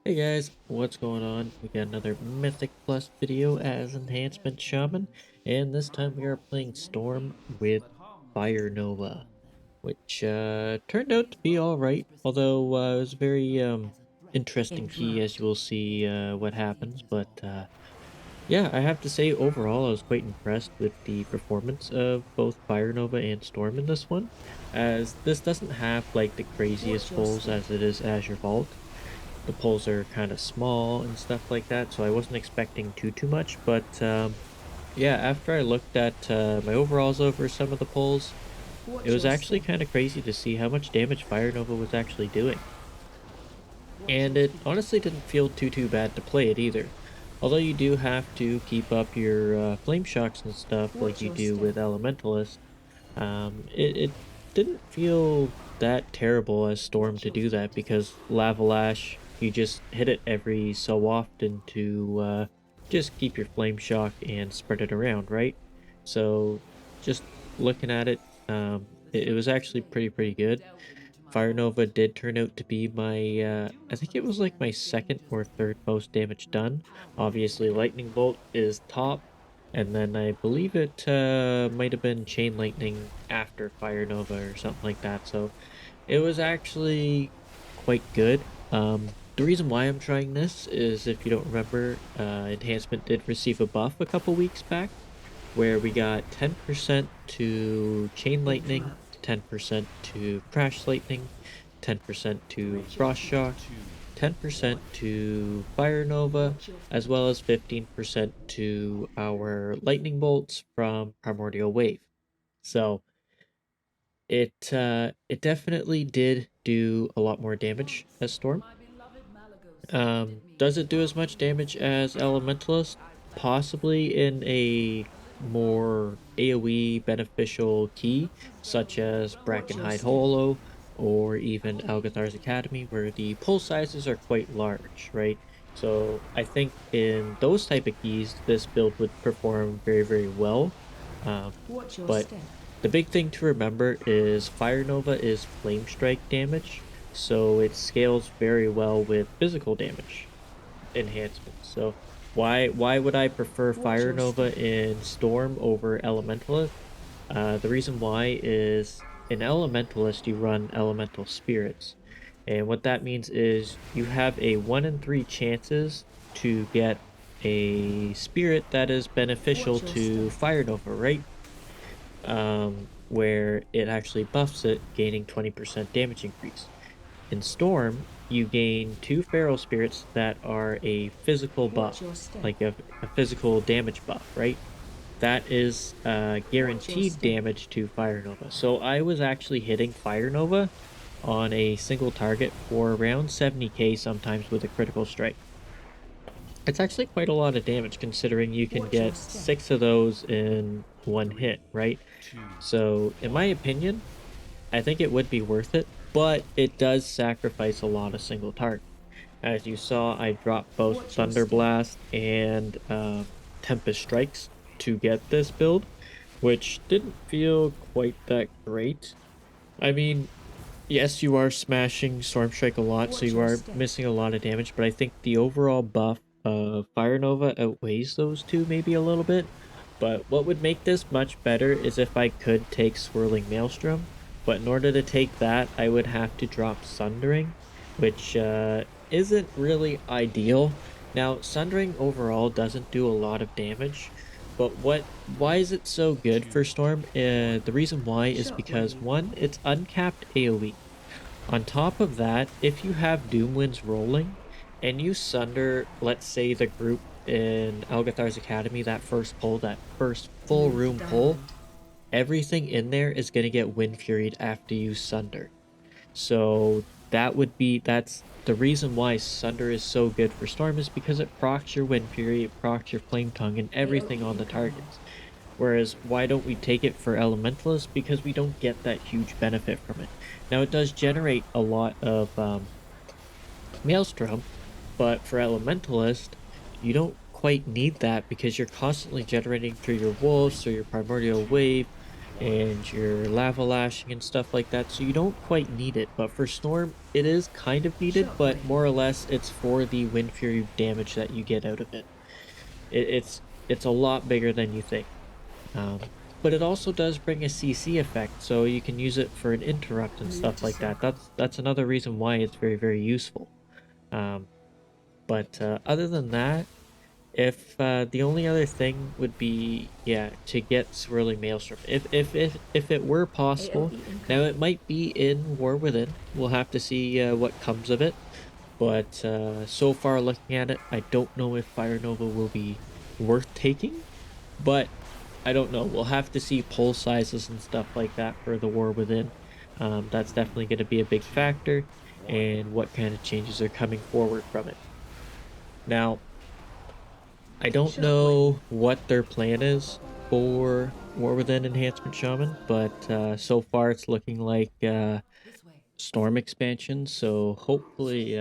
Hey guys, what's going on? We got another Mythic Plus video as Enhancement Shaman, and this time we are playing Storm with Fire Nova, which turned out to be alright, although it was a very interesting key, as you will see what happens, but yeah, I have to say overall I was quite impressed with the performance of both Fire Nova and Storm in this one, as this doesn't have like the craziest Watch your pulls step. as it is Azure Vault. The poles are kind of small and stuff like that, so I wasn't expecting too much. But yeah, after I looked at my overalls over some of the poles, it Watch was your actually step. kind of crazy to see how much damage Fire Nova was actually doing. Watch And your it feet. honestly didn't feel too bad to play it either. Although you do have to keep up your flame shocks and stuff like Watch you your do step. with Elementalist, it didn't feel that terrible as Storm Watch to your do that feet. because Lava Lash, you just hit it every so often to just keep your flame shock and spread it around, right? So just looking at it, it was actually pretty good. Fire Nova did turn out to be my, I think it was like my second or third most damage done. Obviously, Lightning Bolt is top, and then I believe it might have been Chain Lightning after Fire Nova or something like that. So it was actually quite good. The reason why I'm trying this is if you don't remember, Enhancement did receive a buff a couple weeks back where we got 10% to Chain Lightning, Interrupt. 10% to Crash Lightning, 10% to Watch your Frost feet. Shock, 10% to Fire Nova, Watch your as feet. well as 15% to our Lightning Bolts from Primordial Wave. So it definitely did do a lot more damage as Storm. Does it do as much damage as Elementalist? Possibly in a more AoE beneficial key, such as Watch your Brackenhide step. Hollow or even Algathar's Academy, where the pull sizes are quite large, right? So I think in those type of keys, this build would perform very well. Um, Watch your but step. the big thing to remember is Fire Nova is Flame Strike damage, so it scales very well with physical damage enhancements. So why would I prefer Watch Fire your step. Nova in Storm over Elementalist? The reason why is in Elementalist you run Elemental Spirits. And what that means is you have a 1 in 3 chances to get a spirit that is beneficial Watch your to step. Fire Nova, right? Where it actually buffs it, gaining 20% damage increase. In Storm, you gain two feral spirits that are a physical buff, Watch your step. like a physical damage buff, right? That is Watch your guaranteed step. damage to Fire Nova. So I was actually hitting Fire Nova on a single target for around 70k sometimes with a critical strike. It's actually quite a lot of damage considering you can Watch your get step. 6 of those in one hit, right? So, in my opinion, I think it would be worth it, but it does sacrifice a lot of single target. As you saw, I dropped both Watch your Thunder step. Blast and Tempest Strikes to get this build, which didn't feel quite that great. I mean, yes, you are smashing Storm Strike a lot, so Watch you your are step. missing a lot of damage, but I think the overall buff of Fire Nova outweighs those two maybe a little bit. But what would make this much better is if I could take Swirling Maelstrom, but in order to take that, I would have to drop Sundering, which isn't really ideal. Now, Sundering overall doesn't do a lot of damage, but why is it so good for Storm? The reason why is because Shockwave. one, it's uncapped AoE. On top of that, if you have Doom Winds rolling and you sunder, let's say the group in Algathar's Academy, that first pull, that first full Youth room pull, Diamond. everything in there is going to get Wind Furied after you sunder. So that's the reason why Sunder is so good for Storm is because it procs your Wind Fury, it procs your Flame Tongue, and everything AoE on the incoming. targets. Whereas why don't we take it for Elementalist? Because we don't get that huge benefit from it. Now it does generate a lot of Maelstrom, but for Elementalist, you don't quite need that because you're constantly generating through your wolves, through your primordial wave. and your lava lashing and stuff like that, so you don't quite need it. But for Storm, it is kind of needed, but more or less it's for the Wind Fury damage that you get out of it. It's a lot bigger than you think. Um, but it also does bring a CC effect, so you can use it for an interrupt and Move stuff to like that. circle. That's another reason why it's very, very useful. Um, but other than that, if the only other thing would be, yeah, to get Swirling Maelstrom. If it were possible, AoE now it incoming. might be in War Within. We'll have to see what comes of it. But so far, looking at it, I don't know if Fire Nova will be worth taking. But I don't know. We'll have to see poll sizes and stuff like that for the War Within. That's Three, definitely going to be a big two, factor, one. and what kind of changes are coming forward from it. Now, I don't Shockwave. know what their plan is for War Within Enhancement Shaman, but so far it's looking like This way. Storm expansion. So hopefully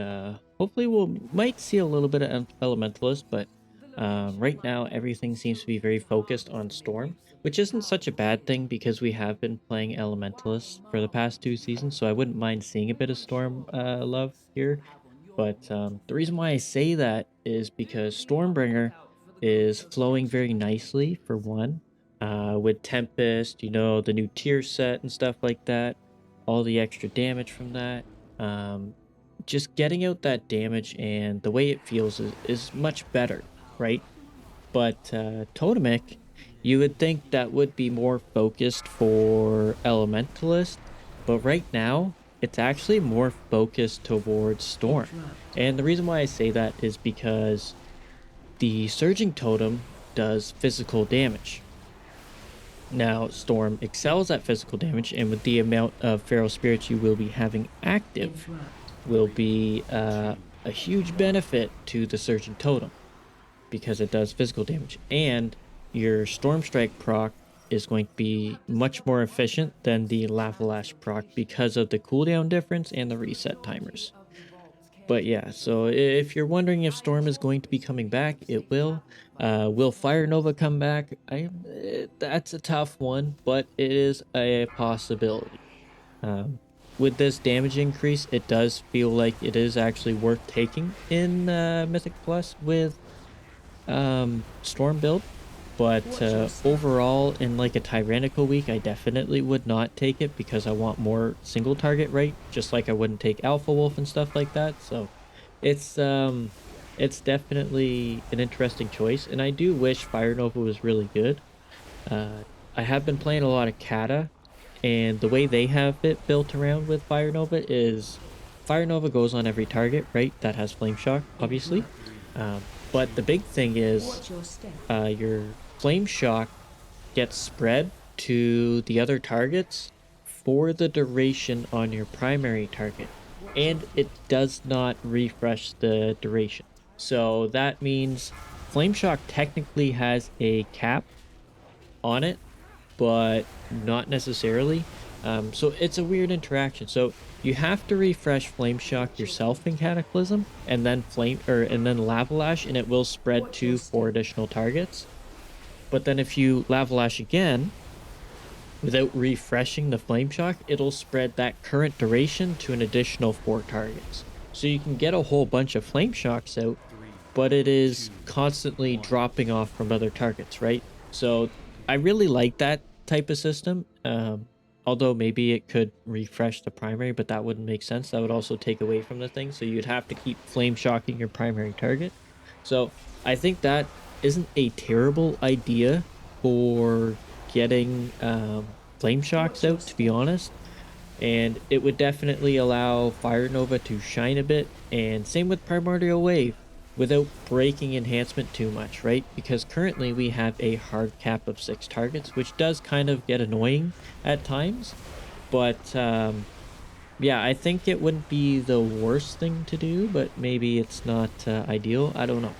we'll might see a little bit of Elementalist, but The location right marked now everything seems to be very is focused harvested on in Storm, use of which isn't such a powerful bad thing signatures. because we have been playing While Elementalist for the past two marbles seasons, so I wouldn't mind seeing a bit of not Storm sure what love effects they here. have on your But the reason why I weaknesses. say that is because Do be on the Stormbringer lookout for the is ghost of flowing very yesterday's nicely for deeds. one. With Tempest, the new tier set and stuff like that, all the extra damage from that. Um, just getting out that damage and the way it feels is much better, right? But Totemic, you would think that would be more focused for Elementalist, but right now it's actually more focused towards Storm. Interrupt. And the reason why I say that is because the Surging Totem does physical damage. Now, Storm excels at physical damage, and with the amount of Feral Spirits you will be having active, Interrupt. will Three, be two, a huge one. benefit to the Surging Totem because it does physical damage. And your Storm Strike proc is going to You be have much more discovered the efficient than secrets the of Lava Lash proc translocation. because of the cooldown difference and the The reset authority timers. of the vault's But yeah, caretakers so if you're wondering if guide Storm is going to be choice to coming means back, of it safe will. travel via Will reset Fire Nova points. come back? That's a tough one, but it is a possibility. Um, with this damage increase, it does feel like it is actually worth taking in Mythic Plus with Storm build. But Watch your step. overall, in like a tyrannical week, I definitely would not take it because I want more single target rate, just like I wouldn't take Alpha Wolf and stuff like that. So it's um it's definitely an interesting choice. And I do wish Fire Nova was really good. Uh I have been playing a lot of Kata, and the way they have it built around with Fire Nova is Fire Nova goes on every target, right? That has Flame Shock, obviously. Interrupt. Three, But two, the big thing is Watch your step. your Flame Shock gets spread to the other targets for the duration on your primary target, Watch your and feet. it does not refresh the duration. So that means Flame Shock technically has a cap on it, but not necessarily. So it's a weird interaction. So you have to refresh Flame Shock Watch your yourself feet. in Cataclysm, and then Lava Lash, and it will spread Watch your to four step. additional targets. But then if you Lava Lash again, without refreshing the Flame Shock, it'll spread that current duration to an additional four targets. So you can get a whole bunch of Flame Shocks out, three, but it is two, constantly one. dropping off from other targets, right? So I really like that type of system. Although maybe it could refresh the primary, but that wouldn't make sense. That would also take away from the thing. So you'd have to keep flame shocking your primary target. So I think that isn't a terrible idea for getting flame shocks Watch your out, to be step. honest. And it would definitely allow Fire Nova to shine a bit, and same with Primordial Wave, without breaking enhancement too much, right? Because currently we have a hard cap of 6 targets, which does kind of get annoying at times. But yeah, I think it wouldn't be the worst thing to do, but maybe it's not ideal. I don't know.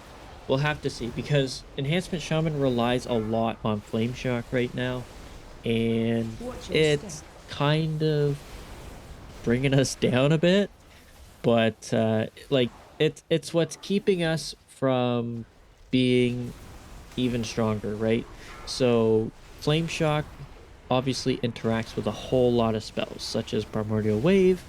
We'll have to see because Enhancement Shaman relies a lot on Flame Shock right now, and Watch your step. it's kind of bringing us down a bit, but like it's what's keeping us from being even stronger, right? So Flame Shock obviously interacts with a whole lot of spells, such as Primordial Wave,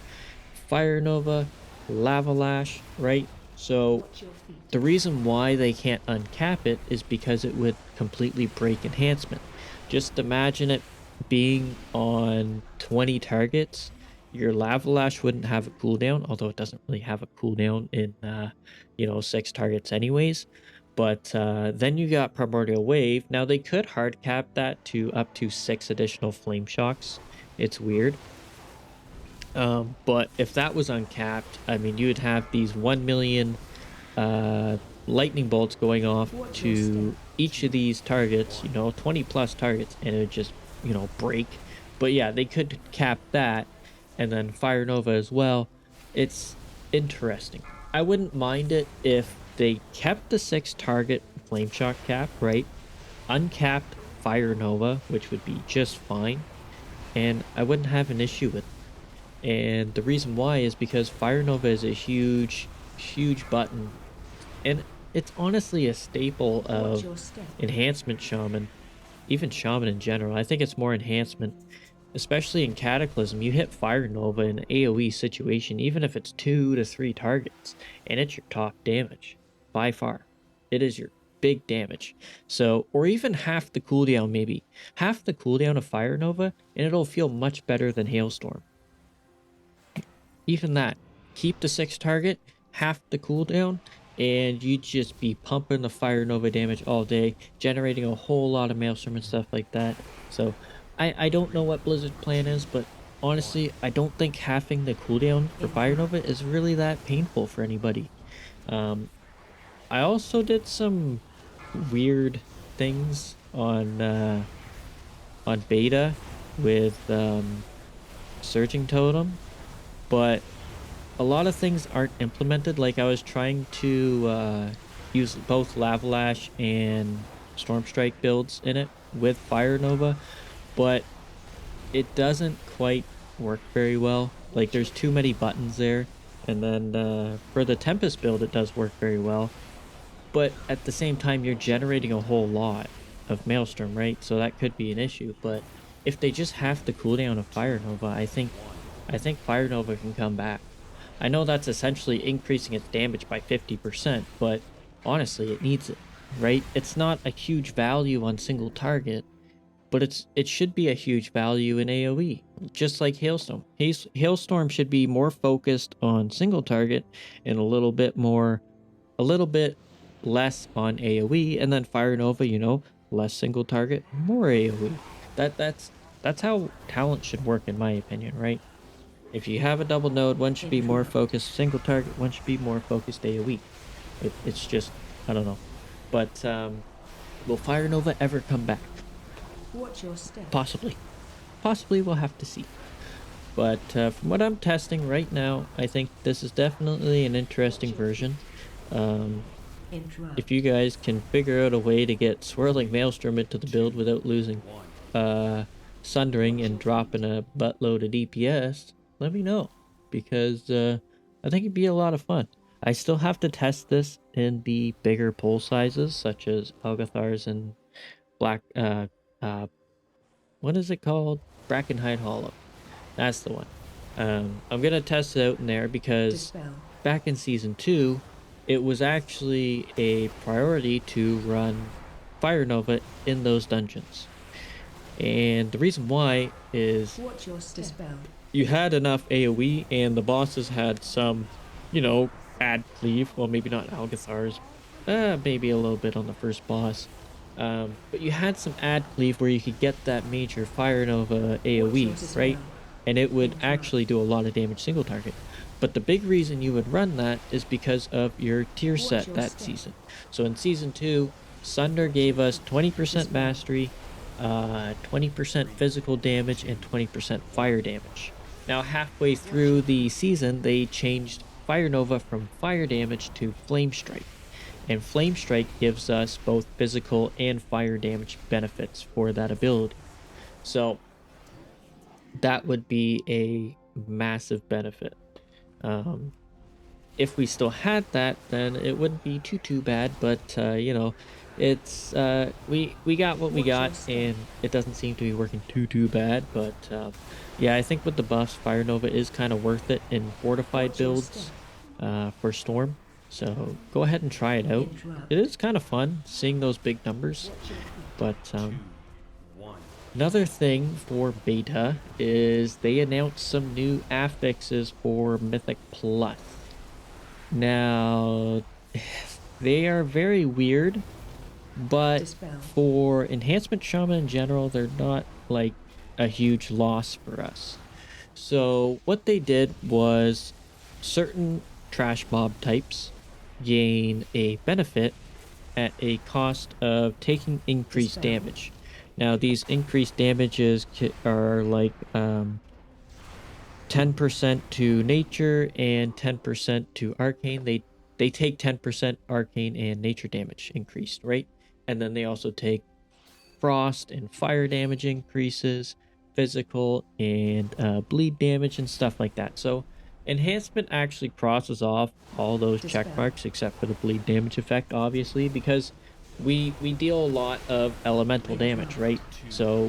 Fire Nova, Lava Lash, right? So Watch your feet. the reason why they can't uncap it is because it would completely break enhancement. Just imagine it being on 20 targets. Your Lava Lash wouldn't have a cooldown, although it doesn't really have a cooldown in, 6 targets anyways. But then you got Primordial Wave. Now they could hard cap that to up to 6 additional Flame Shocks. It's weird. But if that was uncapped, I mean, you would have these 1 million uh, lightning bolts going off Watch your to step. each of these targets, 20 plus targets, and it would just, break. But yeah, they could cap that and then Fire Nova as well. It's interesting. I wouldn't mind it if they kept the 6 target flame shock cap, right? Uncapped Fire Nova, which would be just fine, and I wouldn't have an issue with it. And the reason why is because Fire Nova is a huge, huge button, and it's honestly a staple Watch of your step. Enhancement Shaman, even Shaman in general. I think it's more Enhancement, especially in Cataclysm. You hit Fire Nova in an AoE situation, even if it's 2 to 3 targets, and it's your top damage by far. It is your big damage. So, or even half the cooldown, maybe half the cooldown of Fire Nova, and it'll feel much better than Hailstorm. Even that, keep the 6 target, half the cooldown, and you just be pumping the Fire Nova damage all day, generating a whole lot of Maelstrom and stuff like that. So I don't know what Blizzard's plan is, but honestly, I don't think halving the cooldown for Fire Nova is really that painful for anybody. Um, I also did some weird things on beta with Surging Totem, but a lot of things aren't implemented. Like I was trying to use both Lavalash and Stormstrike builds in it with Fire Nova, but it doesn't quite work very well. Like there's too many buttons there. And then for the Tempest build, it does work very well. But at the same time, you're generating a whole lot of Maelstrom, right? So that could be an issue. But if they just have the cooldown of Fire Nova, I think Fire Nova can come back. I know that's essentially increasing its damage by 50%, but honestly, it needs it, right? It's not a huge value on single target, but it should be a huge value in AoE, just like Hailstorm. Hailstorm should be more focused on single target and a little bit less on AoE, and then Fire Nova, less single target, more AoE. That's how talent should work, in my opinion, right? If you have a double node, one should be more focused single target, one should be more focused AoE. It's just, I don't know. But will Fire Nova ever come back? Watch your step. Possibly. Possibly, we'll have to see. But from what I'm testing right now, I think this is definitely an interesting version. Interrupt. If you guys can figure out a way to get Swirling Maelstrom into the build without losing Sundering and dropping a buttload of DPS, let me know, because I think it'd be a lot of fun. I still have to test this in the bigger pole sizes, such as Algathars and Black. What is it called? Brackenhide Hollow. That's the one. I'm gonna test it out in there because Dispel. back in season 2, it was actually a priority to run Fire Nova in those dungeons. And the reason why is Watch your step. Dispel. you had enough AoE and the bosses had some, ad cleave. Well, maybe not Algathars. Maybe a little bit on the first boss. But you had some ad cleave where you could get that major Fire Nova AoE, right? And it would actually do a lot of damage single target. But the big reason you would run that is because of your tier set that season. So in season 2, Sunder gave us 20% mastery, 20% physical damage, and 20% fire damage. Now, halfway through the season, they changed Fire Nova from fire damage to Flame Strike. And Flame Strike gives us both physical and fire damage benefits for that ability. So that would be a massive benefit. Um, if we still had that, then it wouldn't be too bad. But it's we got what we Watch got, your step. and it doesn't seem to be working too bad. But yeah, I think with the buffs, Fire Nova is kind of worth it in fortified Watch your step. builds for Storm. So go ahead and try it out. It Interrupt. is kind of fun seeing those big numbers. Watch your feet. But another thing for beta is they announced some new affixes for Mythic Plus. Now, they are very weird, but Dispel. for Enhancement Shaman in general, they're not like a huge loss for us. So, what they did was certain trash mob types gain a benefit at a cost of taking increased Dispel. damage. Now, these increased damages are like 10% to nature and 10% to arcane. They take 10% arcane and nature damage increased, right? And then they also take frost and fire damage increases, physical and bleed damage and stuff like that. So enhancement actually crosses off all those check Dispel. marks except for the bleed damage effect, obviously, because we deal a lot of elemental damage, right? So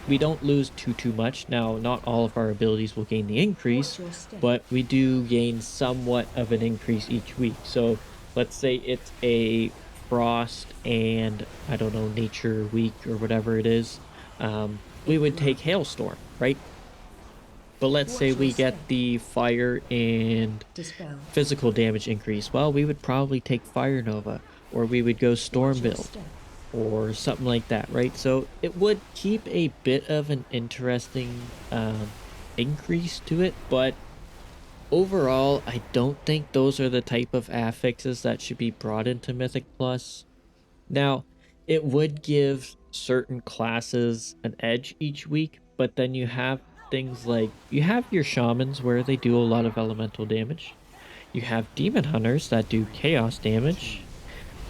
we don't lose too much. Now, not all of our abilities will gain the increase, Watch your step. but we do gain somewhat of an increase each week. So let's say it's a frost and I don't know, nature week or whatever it is. We would take Interrupt. hailstorm, right? But let's say Watch your we get step. the fire and Dispel. physical damage increase. Well, we would probably take fire nova, or we would go storm Watch your build, step. or something like that, right? So it would keep a bit of an interesting increase to it, but overall, I don't think those are the type of affixes that should be brought into Mythic Plus. Now, it would give certain classes an edge each week, but then you have things like you have your shamans where they do a lot of elemental damage. You have demon hunters that do chaos damage,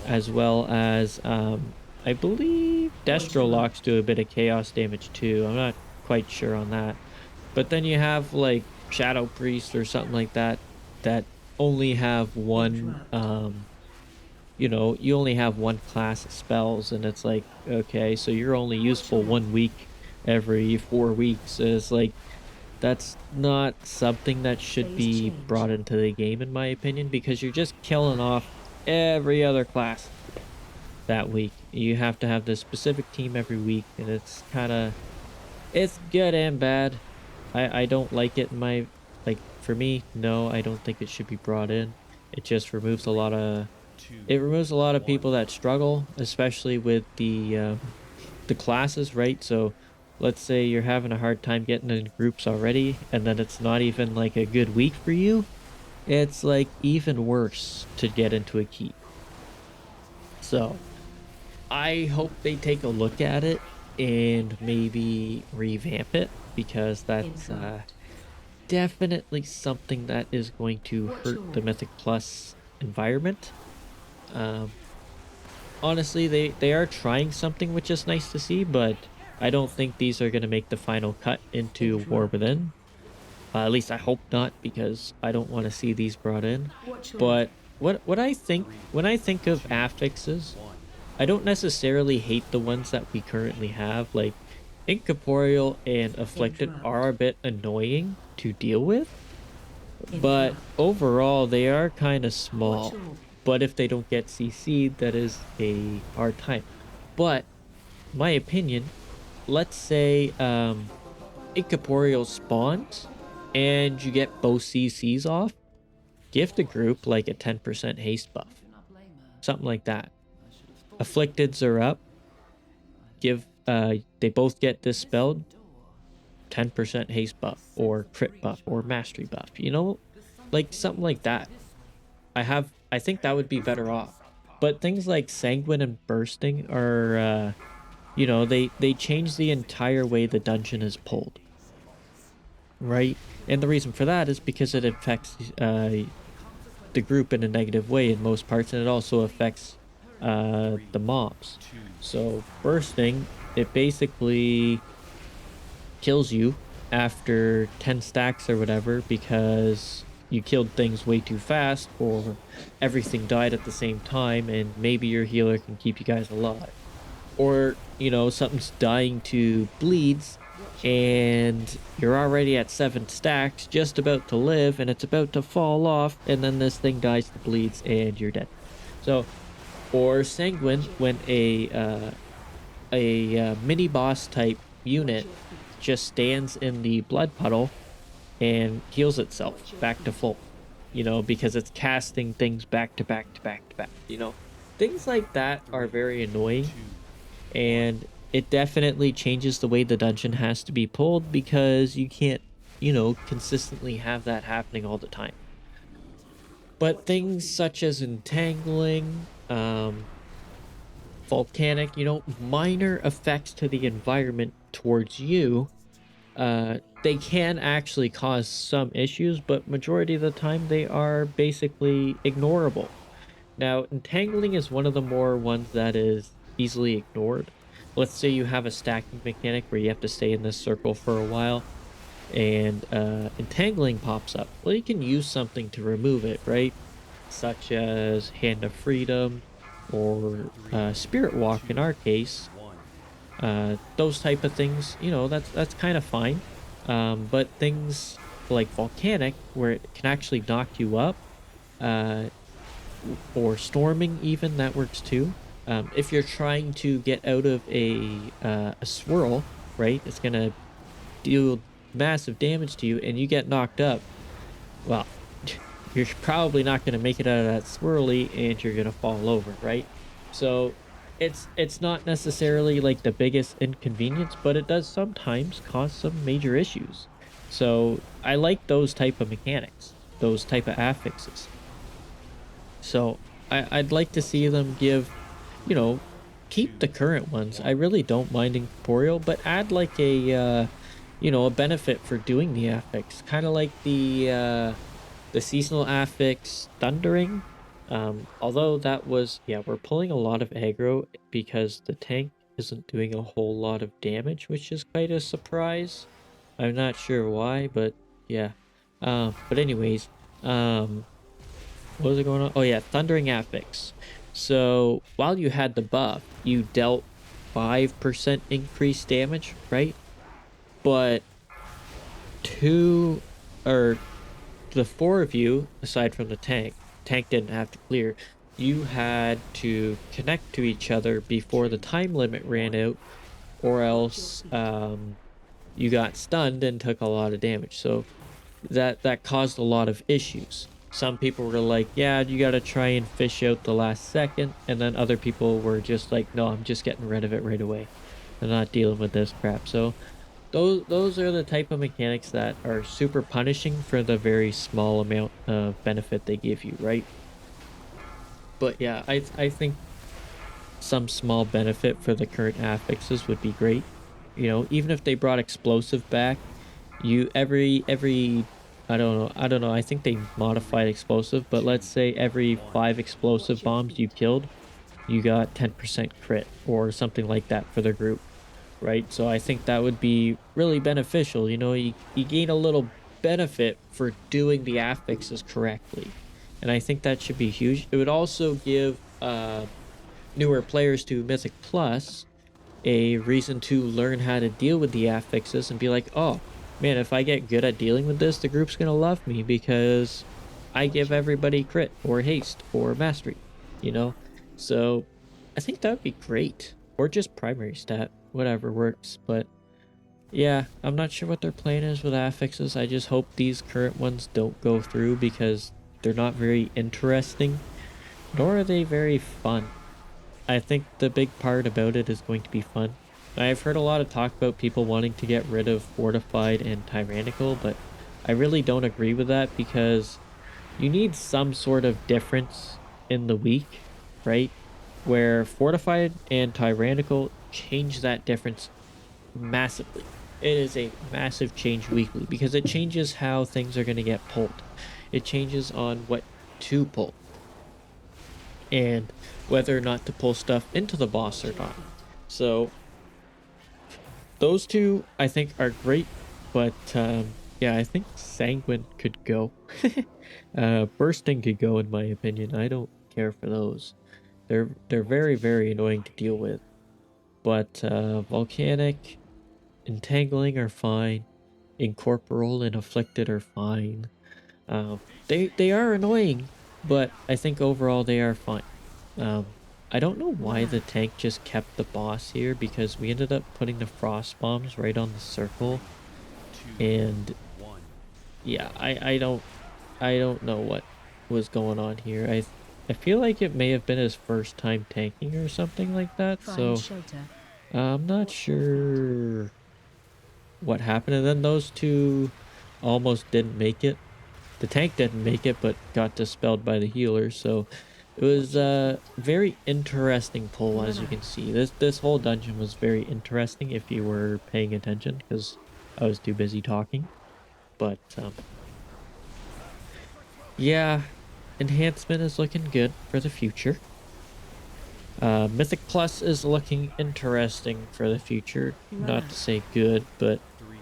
as well as I believe Watch your mouth. Destrolocks do a bit of chaos damage too. I'm not quite sure on that. But then you have like Shadow Priest or something like that that only have one Interrupt. you only have one class of spells, and it's like, okay, so you're only Watch your useful mouth. 1 week every 4 weeks. It's like that's not something that should Phase be change. brought into the game, in my opinion, because you're just killing off every other class that week. You have to have this specific team every week, and it's kind of it's good and bad. I don't like it in my like for me, no, I don't think it should be brought in. It just removes a lot of people that struggle, especially with the classes, right? So let's say you're having a hard time getting in groups already, and then it's not even like a good week for you. It's like even worse to get into a keep. So I hope they take a look at it and maybe revamp it, because that's Interrupt. definitely something that is going to Watch hurt the your Mythic Plus environment. Um, Honestly, they are trying something, which is nice to see, but I don't think these are going to make the final cut into War interrupt. Within. At least I hope not, because I don't want to see these brought in. Watch your mouth. But what I think when I think of affixes, I don't necessarily hate the ones that we currently have. Like Incorporeal and Afflicted are Interrupt. a bit annoying to deal with, but Interrupt. overall they are kind of Watch small. your But if they don't get CC'd, that is a hard time. But my opinion, let's say Incorporeal spawns and you get both CCs off, give the group like a 10% haste buff. Something like that. Afflicteds are up, give they both get dispelled, 10% haste buff or crit buff or mastery buff. Like something like that. I think that would be better off. But things like sanguine and bursting are they change the entire way the dungeon is pulled, right? And the reason for that is because it affects the group in a negative way in most parts, and it also affects the mobs. So bursting, it basically kills you after 10 stacks or whatever, because you killed things way too fast, or everything died at the same time, and maybe your healer can keep you guys alive. Or, something's dying to bleeds, and you're already at 7 stacks, just about to live, and it's about to fall off, and then this thing dies to bleeds, and you're dead. So, or Sanguine, when a mini boss type unit just stands in the blood puddle and heals itself back to full, because it's casting things back to back to back to back, things like that are very annoying, and it definitely changes the way the dungeon has to be pulled because you can't, consistently have that happening all the time. But things such as entangling, volcanic, minor effects to the environment towards you, they can actually cause some issues, but majority of the time they are basically ignorable. Now, entangling is one of the more ones that is easily ignored. Let's say you have a stacking mechanic where you have to stay in this circle for a while, and entangling pops up. Well, you can use something to remove it, right? Such as Hand of Freedom or Spirit Walk in our case. Those type of things, that's kind of fine. But things like volcanic, where it can actually knock you up, uh, or storming, even that works too. If you're trying to get out of a swirl, right, it's gonna deal massive damage to you, and you get knocked up. Well, you're probably not gonna make it out of that swirly, and you're gonna fall over, right? So it's not necessarily like the biggest inconvenience, but it does sometimes cause some major issues. So I like those type of mechanics, those type of affixes. So I'd like to see them give, you know, keep the current ones. I really don't mind incorporeal, but add like a benefit for doing the affix, kind of like the seasonal affix Thundering. Although that was, yeah, we're pulling a lot of aggro because the tank isn't doing a whole lot of damage, which is quite a surprise. I'm not sure why, but yeah. But anyways, um, what was it going on? Oh yeah, Thundering Affix. So while you had the buff, you dealt 5% increased damage, right? But two or the four of you, aside from the tank didn't have to clear. You had to connect to each other before the time limit ran out, or else you got stunned and took a lot of damage. So that caused a lot of issues. Some people were like, yeah, you got to try and fish out the last second, and then other people were just like, no, I'm just getting rid of it right away. I'm not dealing with this crap. So those are the type of mechanics that are super punishing for the very small amount of benefit they give you, right? But yeah, I think some small benefit for the current affixes would be great. Even if they brought explosive back, you every I don't know, I think they modified explosive, but let's say every 5 explosive bombs you killed, you got 10% crit or something like that for the group, right? So I think that would be really beneficial. You gain a little benefit for doing the affixes correctly, and I think that should be huge. It would also give newer players to Mythic Plus a reason to learn how to deal with the affixes and be like, oh man, if I get good at dealing with this, the group's gonna love me because I give everybody crit or haste or mastery, you know? So I think that would be great. Or just primary stat, whatever works. But yeah, I'm not sure what their plan is with affixes. I just hope these current ones don't go through because they're not very interesting, nor are they very fun. I think the big part about it is going to be fun. I've heard a lot of talk about people wanting to get rid of fortified and tyrannical, but I really don't agree with that because you need some sort of difference in the week, right? Where fortified and tyrannical change that difference massively. It is a massive change weekly because it changes how things are going to get pulled. It changes on what to pull and whether or not to pull stuff into the boss or not. So those two I think are great, but Yeah, I think Sanguine could go. Bursting could go in my opinion. I don't care for those. They're very, very annoying to deal with. But Volcanic, Entangling are fine. Incorporeal and Afflicted are fine. They are annoying, but I think overall they are fine. I don't know why the Blood. tank just kept the boss here because we ended up putting the frost bombs right on the circle, and yeah, I don't know what was going on here. I feel like it may have been his first time tanking or something like that, Find so shelter. I'm not sure what happened. And then those two almost didn't make it. The tank didn't make it, but got dispelled by the healer. So it was a very interesting pull, as you Runner. can see. This whole dungeon was very interesting if you were paying attention, because I was too busy talking. But yeah, enhancement is looking good for the future. Mythic Plus is looking interesting for the future. Not Runner. to say good, but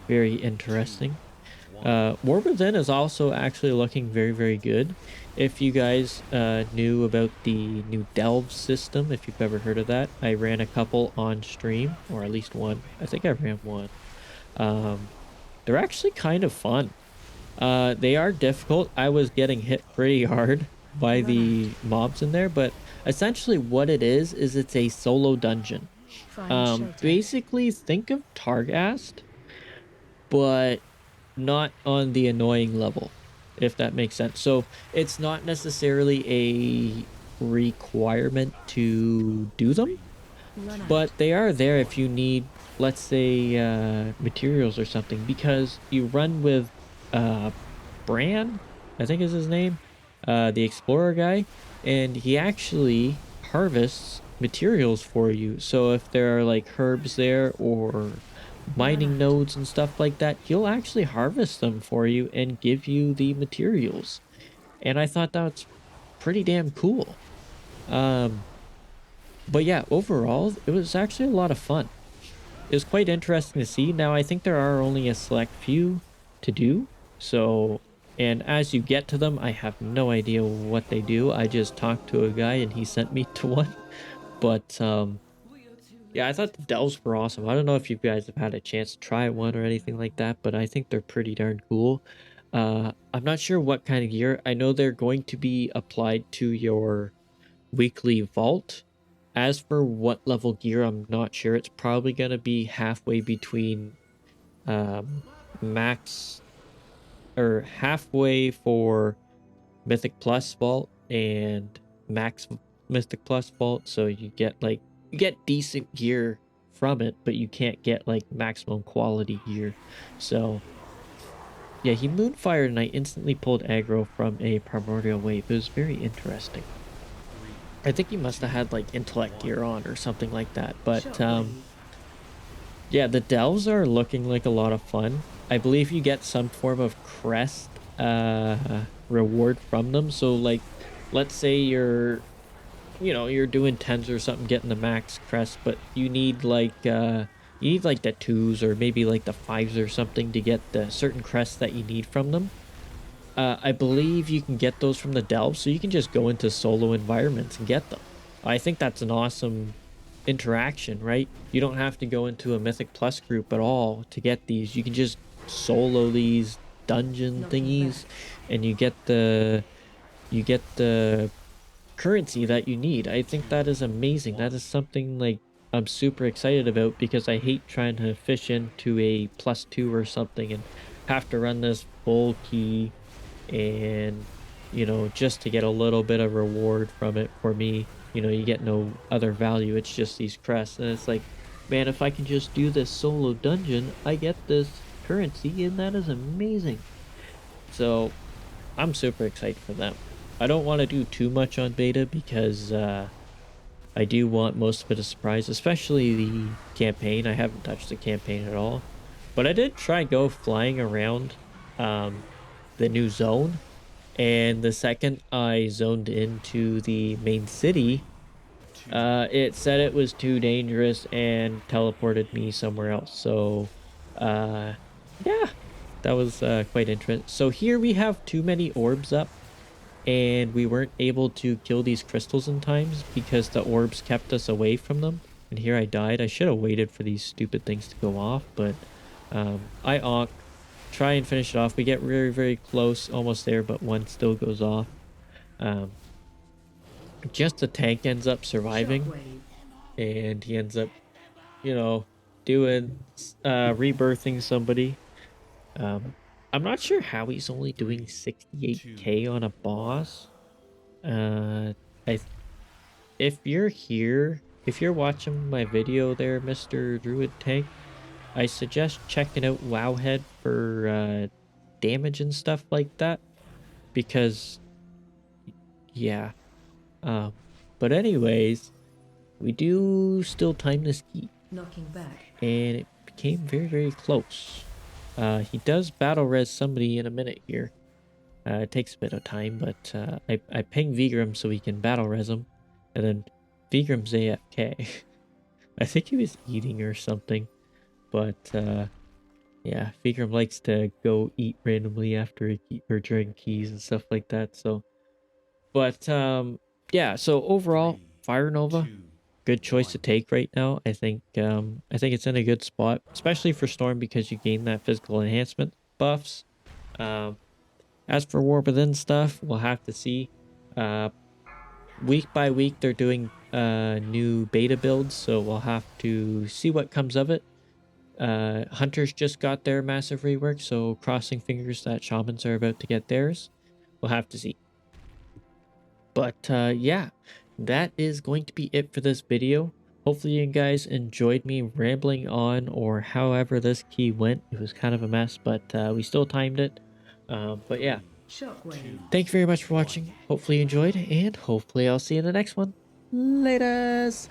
very interesting. War Within is also actually looking very, very good. If you guys knew about the new delve system, if you've ever heard of that, I ran a couple on stream, or at least one. I think I ran one. Um, they're actually kind of fun. They are difficult. I was getting hit pretty hard by Runner. the mobs in there, but essentially what it is it's a solo dungeon. Find shelter. Basically think of Targast, but not on the annoying level, if that makes sense. So it's not necessarily a requirement to do them, Run out. but they are there if you need, let's say, materials or something, because you run with uh Bran, I think is his name, the explorer guy, and he actually harvests materials for you. So if there are like herbs there or Run mining out. nodes and stuff like that, he'll actually harvest them for you and give you the materials. And I thought that's pretty damn cool. Um, but yeah, overall, it was actually a lot of fun. It was quite interesting to see. Now, I think there are only a select few to do. So, and as you get to them, I have no idea what they do. I just talked to a guy and he sent me to one. But yeah, I thought the delves were awesome. I don't know if you guys have had a chance to try one or anything like that, but I think they're pretty darn cool. I'm not sure what kind of gear. I know they're going to be applied to your weekly vault. As for what level gear, I'm not sure. It's probably going to be halfway between um, max, or halfway for Mythic Plus vault and max Mythic Plus vault. So you get decent gear from it, but you can't get like maximum quality gear. So yeah, he moonfired and I instantly pulled aggro from a primordial wave. It was very interesting. I think he must have had like intellect gear on or something like that. But Shockwave. yeah, the delves are looking like a lot of fun. I believe you get some form of crest reward from them. So like let's say you're doing tens or something, getting the max crest, but you need like the twos or maybe like the fives or something to get the certain crests that you need from them. I believe you can get those from the delve, so you can just go into solo environments and get them. I think that's an awesome interaction, right? You don't have to go into a Mythic Plus group at all to get these. You can just solo these dungeon Knocking back. thingies, and you get the currency that you need. I think that is amazing. That is something like I'm super excited about because I hate trying to fish into a +2 or something and have to run this full key and just to get a little bit of reward from it. For me, you get no other value. It's just these crests, and it's like, man, if I can just do this solo dungeon, I get this currency, and that is amazing. So I'm super excited for them. I don't want to do too much on beta because I do want most of it a surprise, especially the campaign. I haven't touched the campaign at all, but I did try go flying around um, the new zone, and the second I zoned into the main city, it said it was too dangerous and teleported me somewhere else. So, uh, yeah, that was quite interesting. So here we have too many orbs up, and we weren't able to kill these crystals in times because the orbs kept us away from them. And here I died. I should have waited for these stupid things to go off, but I onk, try and finish it off. We get very, very close, almost there, but one still goes off. Um, just the tank ends up surviving, and he ends up, you know, doing, rebirthing somebody. Um, I'm not sure how he's only doing 68k on a boss. I if you're here, if you're watching my video there, Mr. Druid Tank, I suggest checking out Wowhead for damage and stuff like that because yeah. Um, but anyways, we do still time this key, Knocking back. and it became very, very close. He does battle res somebody in a minute here. It takes a bit of time, but I ping Vigram so we can battle res him, and then Vigram's AFK. I think he was eating or something, but yeah, Vigram likes to go eat randomly after or during keys and stuff like that. So, but yeah. So overall, Fire Nova, good choice to take right now. I think it's in a good spot, especially for Storm because you gain that physical enhancement buffs. Um, as for War Within stuff, we'll have to see. Week by week, they're doing new beta builds, so we'll have to see what comes of it. Hunters just got their massive rework, so crossing fingers that Shamans are about to get theirs. We'll have to see. But yeah, that is going to be it for this video. Hopefully you guys enjoyed me rambling on, or however this key went. It was kind of a mess, but we still timed it. But yeah, Shockwave. thank you very much for watching. Hopefully you enjoyed, and hopefully I'll see you in the next one. Laters!